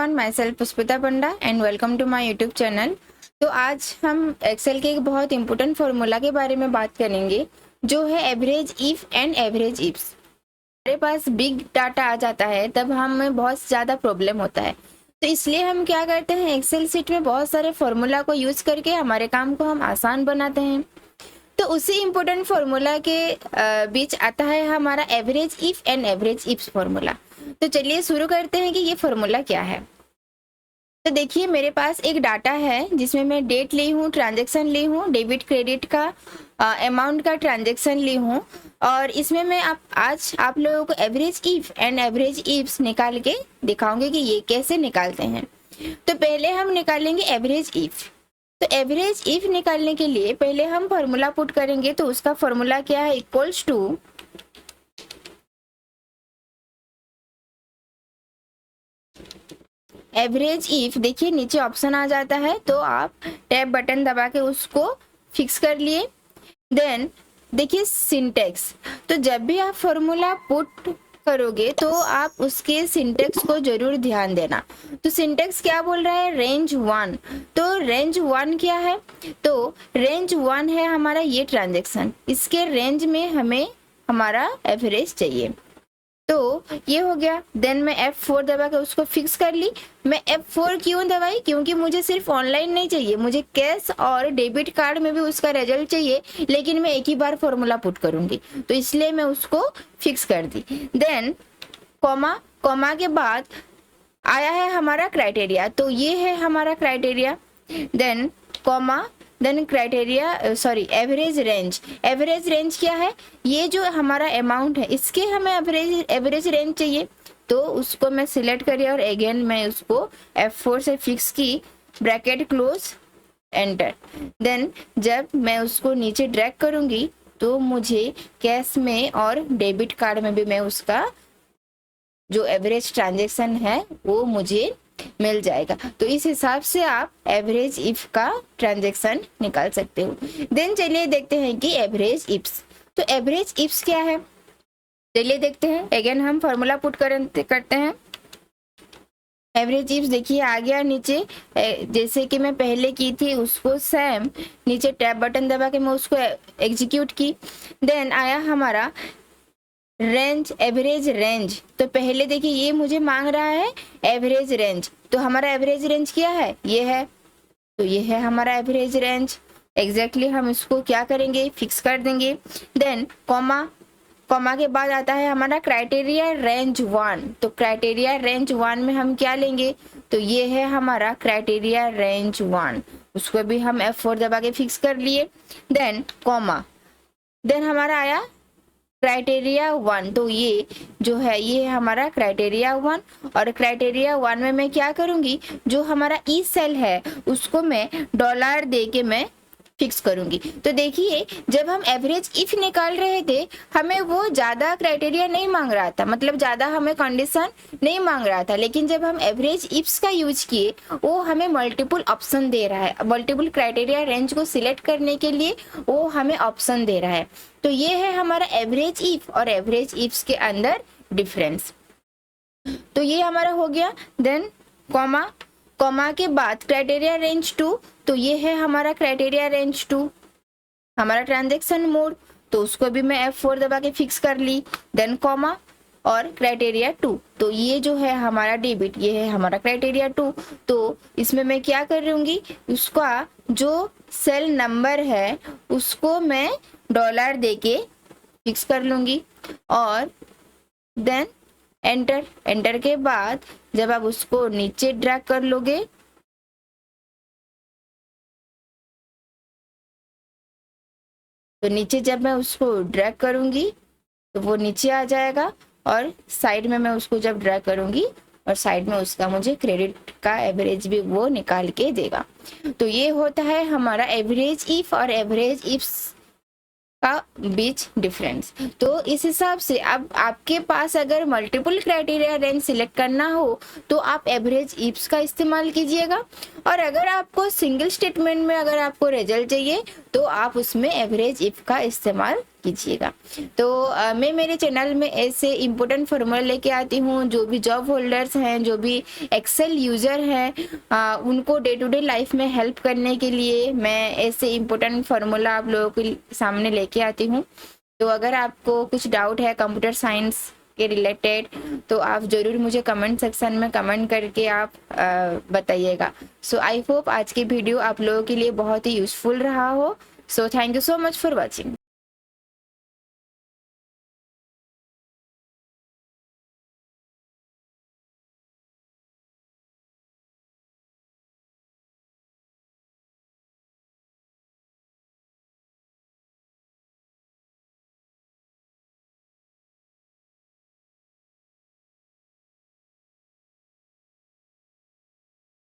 Everyone, myself Pushpita Panda and welcome to my YouTube channel. तो आज हम एक्सेल के एक बहुत इंपॉर्टेंट फार्मूला के बारे में बात करेंगे, जो है average if and average ifs. हमारे पास बिग डाटा आ जाता है तब हमें बहुत ज़्यादा प्रॉब्लम होता है, तो इसलिए हम क्या करते हैं, एक्सेल शीट में बहुत सारे फार्मूला को यूज़ करके हमारे काम को हम आसान बनाते हैं। तो उसी इम्पोर्टेंट फार्मूला के बीच आता है हमारा average if and average ifs formula. तो चलिए शुरू करते हैं कि ये फार्मूला क्या है। तो देखिए, मेरे पास एक डाटा है जिसमें मैं डेट ली हूँ, ट्रांजैक्शन ली हूँ, डेबिट क्रेडिट का अमाउंट का ट्रांजैक्शन ली हूँ, और इसमें मैं आज आप लोगों को average if and average ifs निकाल के दिखाऊंगी कि ये कैसे निकालते हैं। तो पहले हम निकालेंगे एवरेज इफ। तो एवरेज इफ निकालने के लिए पहले हम फार्मूला पुट करेंगे। तो उसका फार्मूला क्या है, इक्वल्स टू एवरेज इफ। देखिए नीचे ऑप्शन आ जाता है, तो आप टैब बटन दबा के उसको फिक्स कर लिए। देन देखिए सिंटेक्स। तो जब भी आप फार्मूला पुट करोगे तो आप उसके सिंटेक्स को जरूर ध्यान देना। तो सिंटेक्स क्या बोल रहा है, रेंज 1। तो रेंज 1 क्या है, तो रेंज 1 है हमारा ये ट्रांजैक्शन, इसके रेंज में हमें हमारा एवरेज चाहिए। तो ये हो गया। देन मैं F4 दबा के उसको फिक्स कर ली। मैं F4 क्यों दबाई, क्योंकि मुझे सिर्फ ऑनलाइन नहीं चाहिए, मुझे कैश और डेबिट कार्ड में भी उसका रिजल्ट चाहिए, लेकिन मैं एक ही बार फॉर्मूला पुट करूंगी, तो इसलिए मैं उसको फिक्स कर दी। देन कॉमा, कॉमा के बाद आया है हमारा क्राइटेरिया। तो ये है हमारा criteria. Then comma, then criteria average range. Average range क्या है, ये जो हमारा अमाउंट है इसके हमें एवरेज रेंज चाहिए, तो उसको मैं सिलेक्ट करी और अगेन मैं उसको F4 से फिक्स की, ब्रैकेट क्लोज, एंटर। देन जब मैं उसको नीचे ड्रैग करूंगी तो मुझे कैश में और डेबिट कार्ड में भी मैं उसका जो एवरेज ट्रांजैक्शन है वो मुझे मिल जाएगा। तो इस हिसाब से आप एवरेज इफ का ट्रांजैक्शन निकाल सकते हो। देन चलिए देखते हैं कि एवरेज इफ्स। तो एवरेज इफ्स क्या है, चलिए देखते हैं। अगेन हम फार्मूला पुट करते हैं। एवरेज इफ्स देखिए आ गया नीचे, जैसे कि मैं पहले की थी उसको सेम नीचे टैब बटन दबा के मैं उसको एग्जीक्यूट की। देन आया हमारा रेंज, एवरेज रेंज। तो पहले देखिए ये मुझे मांग रहा है एवरेज रेंज, तो हमारा एवरेज रेंज क्या है, ये है। तो ये है हमारा एवरेज रेंज। एग्जैक्टली हम इसको क्या करेंगे, फिक्स कर देंगे। देन कॉमा, कॉमा के बाद आता है हमारा क्राइटेरिया रेंज 1। तो क्राइटेरिया रेंज 1 में हम क्या लेंगे, तो ये है हमारा क्राइटेरिया रेंज 1, उसको भी हम F4 दबा के फिक्स कर लिए। देन कॉमा, देन हमारा आया क्राइटेरिया 1। तो ये जो है ये है हमारा क्राइटेरिया 1, और क्राइटेरिया 1 में मैं क्या करूंगी, जो हमारा ई सेल है उसको मैं डॉलर दे के मैं फिक्स करूंगी। तो देखिए जब हम एवरेज इफ निकाल रहे थे हमें वो ज़्यादा क्राइटेरिया नहीं मांग रहा था, मतलब ज़्यादा हमें कंडीशन नहीं मांग रहा था, लेकिन जब हम एवरेज इफ्स का यूज किए वो हमें मल्टीपल ऑप्शन दे रहा है। मल्टीपल क्राइटेरिया रेंज को सिलेक्ट करने के लिए वो हमें ऑप्शन दे रहा है। तो ये है हमारा एवरेज इफ और एवरेज इफ्स के अंदर डिफरेंस। तो ये हमारा हो गया। देन कॉमा, कॉमा के बाद क्राइटेरिया रेंज 2। तो ये है हमारा क्राइटेरिया रेंज 2, हमारा ट्रांजैक्शन मोड, तो उसको भी मैं F4 दबा के फिक्स कर ली। देन कॉमा और क्राइटेरिया 2। तो ये जो है हमारा डेबिट, ये है हमारा क्राइटेरिया 2। तो इसमें मैं क्या करूँगी, उसका जो सेल नंबर है उसको मैं डॉलर दे के फिक्स कर लूँगी, और देन एंटर। एंटर के बाद जब आप उसको नीचे ड्रैग कर लोगे तो नीचे जब मैं उसको ड्रैग करूंगी तो वो नीचे आ जाएगा, और साइड में मैं उसको जब ड्रैग करूंगी और साइड में उसका मुझे क्रेडिट का एवरेज भी वो निकाल के देगा। तो ये होता है हमारा एवरेज इफ और एवरेज इफ्स का बीच डिफरेंस। तो इस हिसाब से अब आपके पास अगर मल्टीपल क्राइटेरिया रेंज सिलेक्ट करना हो तो आप एवरेज इफ्स का इस्तेमाल कीजिएगा, और अगर आपको सिंगल स्टेटमेंट में अगर आपको रिजल्ट चाहिए तो आप उसमें एवरेज इफ का इस्तेमाल कीजिएगा। तो मैं मेरे चैनल में ऐसे इम्पोर्टेंट फार्मूला लेके आती हूँ, जो भी जॉब होल्डर्स हैं, जो भी एक्सेल यूज़र हैं, उनको डे टू डे लाइफ में हेल्प करने के लिए मैं ऐसे इम्पोर्टेंट फार्मूला आप लोगों के सामने लेके आती हूँ। तो अगर आपको कुछ डाउट है कंप्यूटर साइंस के रिलेटेड तो आप ज़रूर मुझे कमेंट सेक्शन में कमेंट करके आप बताइएगा। सो आई होप आज की वीडियो आप लोगों के लिए बहुत ही यूज़फुल रहा हो। So thank you so much for watching.